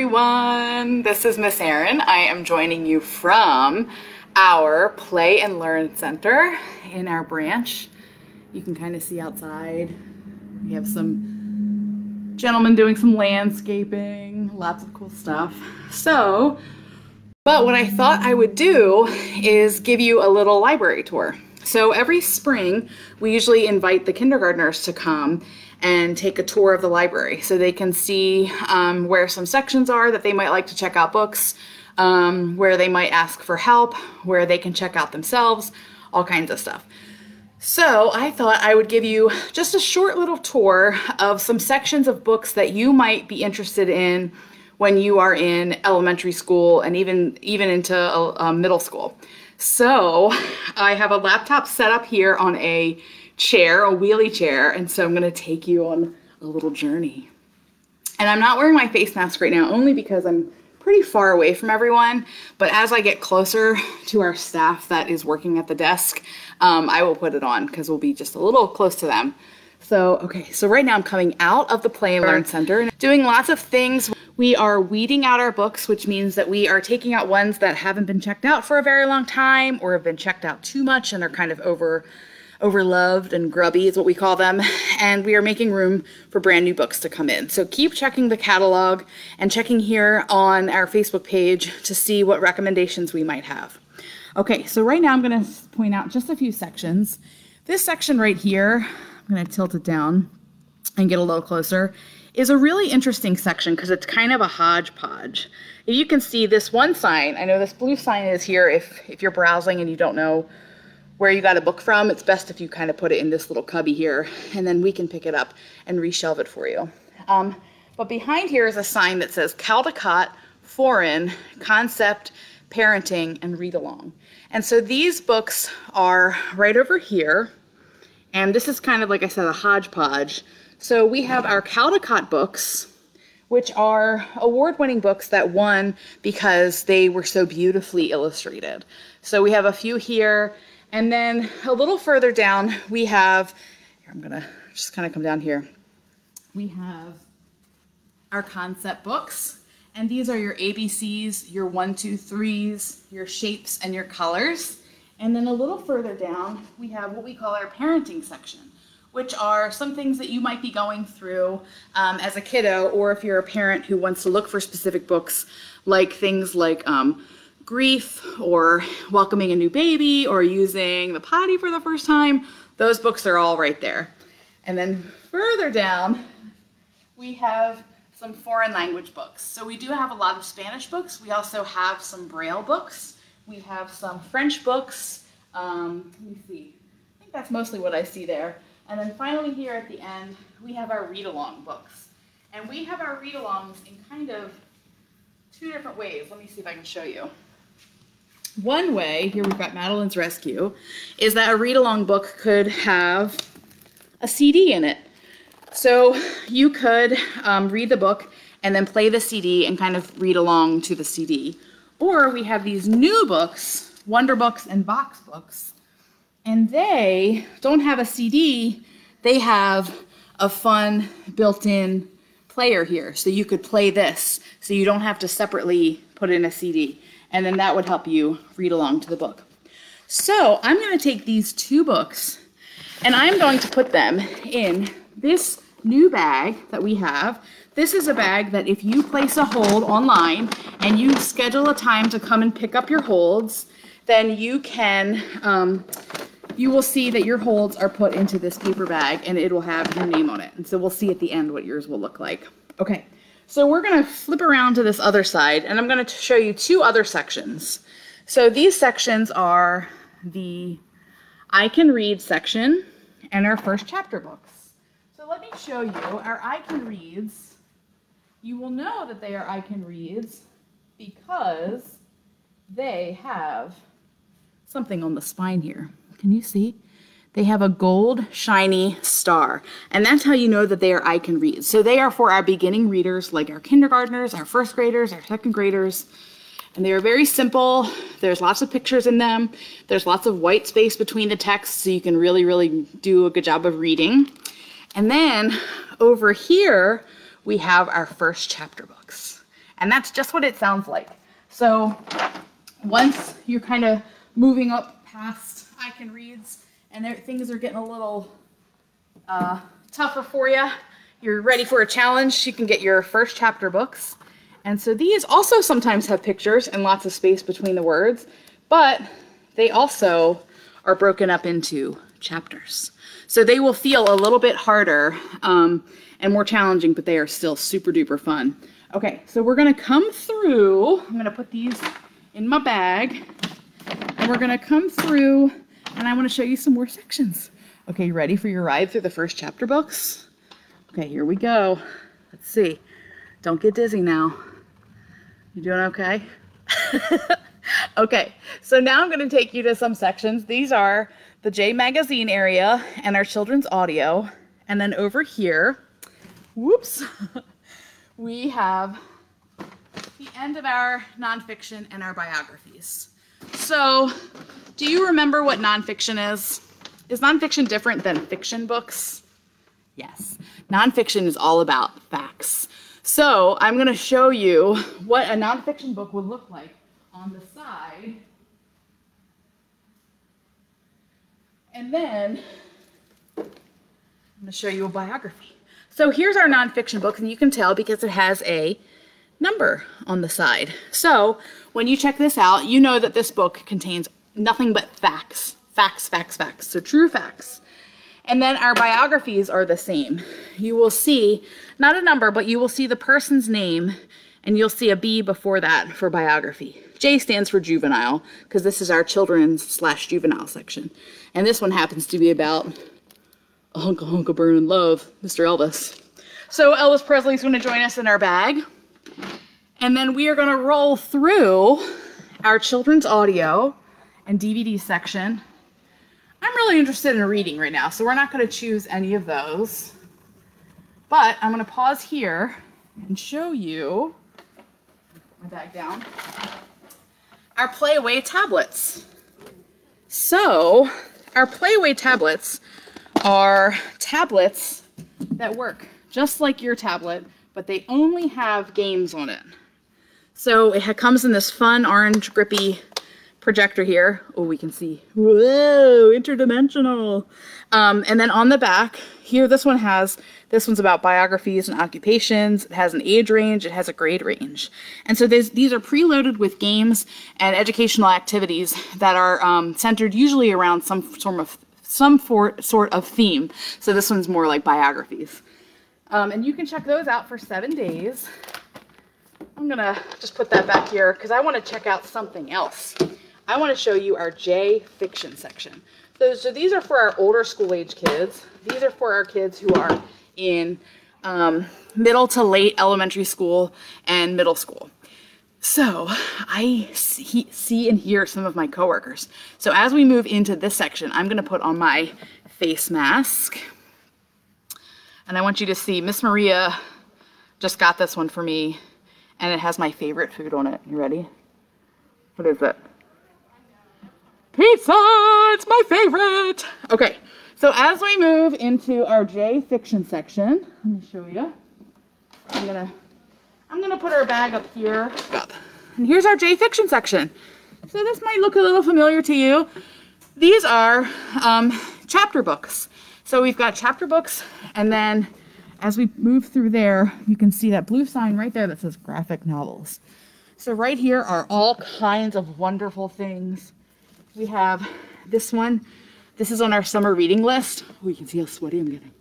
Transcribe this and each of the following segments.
everyone. This is Miss Erin. I am joining you from our Play and Learn Center in our branch. You can kind of see outside. We have some gentlemen doing some landscaping, lots of cool stuff. But what I thought I would do is give you a little library tour. So every spring, we usually invite the kindergartners to come and take a tour of the library so they can see where some sections are that they might like to check out books, where they might ask for help, where they can check out themselves, all kinds of stuff. So I thought I would give you just a short little tour of some sections of books that you might be interested in when you are in elementary school and even into middle school. So I have a laptop set up here on a chair, a wheelie chair, and so I'm going to take you on a little journey. And I'm not wearing my face mask right now only because I'm pretty far away from everyone, but as I get closer to our staff that is working at the desk, I will put it on because we'll be just a little close to them. So right now I'm coming out of the Play and Learn Center and doing lots of things. We are weeding out our books, which means that we are taking out ones that haven't been checked out for a very long time or have been checked out too much and are kind of overloved and grubby is what we call them, and we are making room for brand new books to come in. So keep checking the catalog and checking here on our Facebook page to see what recommendations we might have. Okay, so right now I'm going to point out just a few sections. This section right here, I'm going to tilt it down and get a little closer, is a really interesting section because it's kind of a hodgepodge. You can see this one sign. I know this blue sign is here if you're browsing and you don't know where you got a book from. It's best if you kind of put it in this little cubby here, and then we can pick it up and reshelve it for you. But behind here is a sign that says Caldecott, Foreign, Concept, Parenting, and Read Along. And so these books are right over here, and this is kind of, like I said, a hodgepodge. So we have our Caldecott books, which are award-winning books that won because they were so beautifully illustrated. So we have a few here. And then a little further down, we have, here, I'm gonna just kind of come down here. We have our concept books, and these are your ABCs, your 1, 2, 3s, your shapes, and your colors. And then a little further down, we have what we call our parenting section, which are some things that you might be going through as a kiddo, or if you're a parent who wants to look for specific books, like things like grief, or welcoming a new baby, or using the potty for the first time. Those books are all right there. And then further down, we have some foreign language books. So we do have a lot of Spanish books. We also have some Braille books. We have some French books. Let me see. I think that's mostly what I see there. And then finally here at the end, we have our read-along books. And we have our read-alongs in kind of two different ways. Let me see if I can show you. One way, here we've got Madeline's Rescue, is that a read-along book could have a CD in it. So you could read the book and then play the CD and kind of read along to the CD. Or we have these new books, Wonder Books and Box Books, and they don't have a CD, they have a fun built-in player here. So you could play this, so you don't have to separately put in a CD. And then that would help you read along to the book. So I'm going to take these two books and I'm going to put them in this new bag that we have. This is a bag that if you place a hold online and you schedule a time to come and pick up your holds, then you can, you will see that your holds are put into this paper bag and it will have your name on it. And so we'll see at the end what yours will look like. Okay. So we're going to flip around to this other side, and I'm going to show you two other sections. So these sections are the I Can Read section and our first chapter books. So let me show you our I Can Reads. You will know that they are I Can Reads because they have something on the spine here. Can you see? They have a gold shiny star, and that's how you know that they are I Can Read. So they are for our beginning readers, like our kindergartners, our first graders, our second graders, and they are very simple. There's lots of pictures in them. There's lots of white space between the texts, so you can really do a good job of reading. And then over here, we have our first chapter books. And that's just what it sounds like. So once you're kind of moving up past I can reads and things are getting a little tougher for you, you're ready for a challenge, you can get your first chapter books. And so these also sometimes have pictures and lots of space between the words, but they also are broken up into chapters. So they will feel a little bit harder and more challenging, but they are still super duper fun. Okay, so we're gonna come through, I'm gonna put these in my bag, and we're gonna come through, and I wanna show you some more sections. Okay, you ready for your ride through the first chapter books? Okay, here we go. Let's see. Don't get dizzy now. You doing okay? Okay, so now I'm gonna take you to some sections. These are the J magazine area and our children's audio. And then over here, whoops, we have the end of our nonfiction and our biographies. So, do you remember what nonfiction is? Is nonfiction different than fiction books? Yes. Nonfiction is all about facts. So, I'm going to show you what a nonfiction book would look like on the side. And then, I'm going to show you a biography. So here's our nonfiction book, and you can tell because it has a number on the side. So when you check this out, you know that this book contains nothing but facts. Facts, facts, facts. So true facts. And then our biographies are the same. You will see, not a number, but you will see the person's name, and you'll see a B before that for biography. J stands for juvenile, because this is our children's/juvenile section. And this one happens to be about a hunk of burning love, Mr. Elvis. So Elvis Presley's going to join us in our bag. And then we are going to roll through our children's audio and DVD section. I'm really interested in reading right now, so we're not going to choose any of those. But I'm going to pause here and show you, my bag down, our Playaway tablets. So our Playaway tablets are tablets that work just like your tablet, but they only have games on it. So it comes in this fun orange grippy projector here. Oh, we can see. Whoa, interdimensional. And then on the back here, this one's about biographies and occupations. It has an age range. It has a grade range. And so these are preloaded with games and educational activities that are centered usually around some sort of theme. So this one's more like biographies. And you can check those out for 7 days. I'm gonna just put that back here because I want to check out something else. I want to show you our J fiction section. So these are for our older school age kids. These are for our kids who are in middle to late elementary school and middle school. So I see and hear some of my coworkers. So as we move into this section, I'm going to put on my face mask. And I want you to see Miss Maria just got this one for me. And it has my favorite food on it. You ready? What is it? Pizza! It's my favorite! Okay, so as we move into our J fiction section, let me show you. I'm gonna put our bag up here. And here's our J fiction section. So this might look a little familiar to you. These are chapter books. So we've got chapter books, and then as we move through there, you can see that blue sign right there that says graphic novels. So right here are all kinds of wonderful things. We have this one. This is on our summer reading list. Oh, you can see how sweaty I'm getting.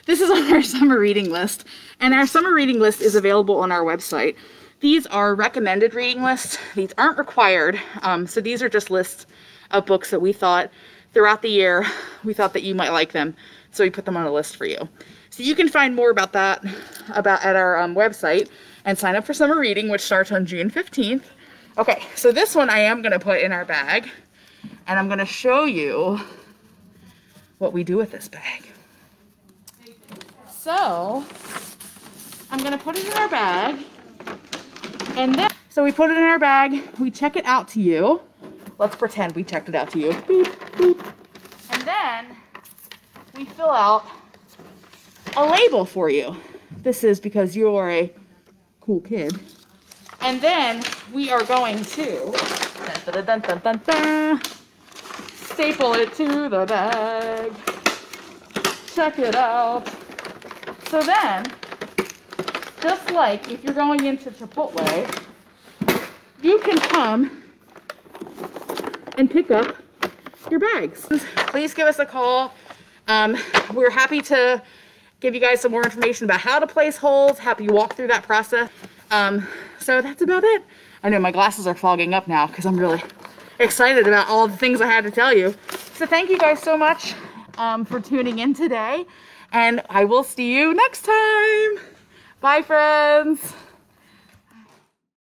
This is on our summer reading list, and our summer reading list is available on our website. These are recommended reading lists. These aren't required, so these are just lists of books that we thought throughout the year, we thought that you might like them, so we put them on a list for you. So you can find more about that at our website and sign up for summer reading, which starts on June 15th. Okay, so this one I am going to put in our bag, and I'm going to show you what we do with this bag. So I'm going to put it in our bag, and then so we put it in our bag, we check it out to you. Let's pretend we checked it out to you. Boop, boop. And then we fill out a label for you. This is because you are a cool kid. And then we are going to staple it to the bag. Check it out. So then, just like if you're going into Chipotle, you can come and pick up your bags. Please give us a call. We're happy to give you guys some more information about how to place holds, help you walk through that process. So that's about it. I know my glasses are fogging up now because I'm really excited about all the things I had to tell you. So thank you guys so much for tuning in today, and I will see you next time. Bye, friends.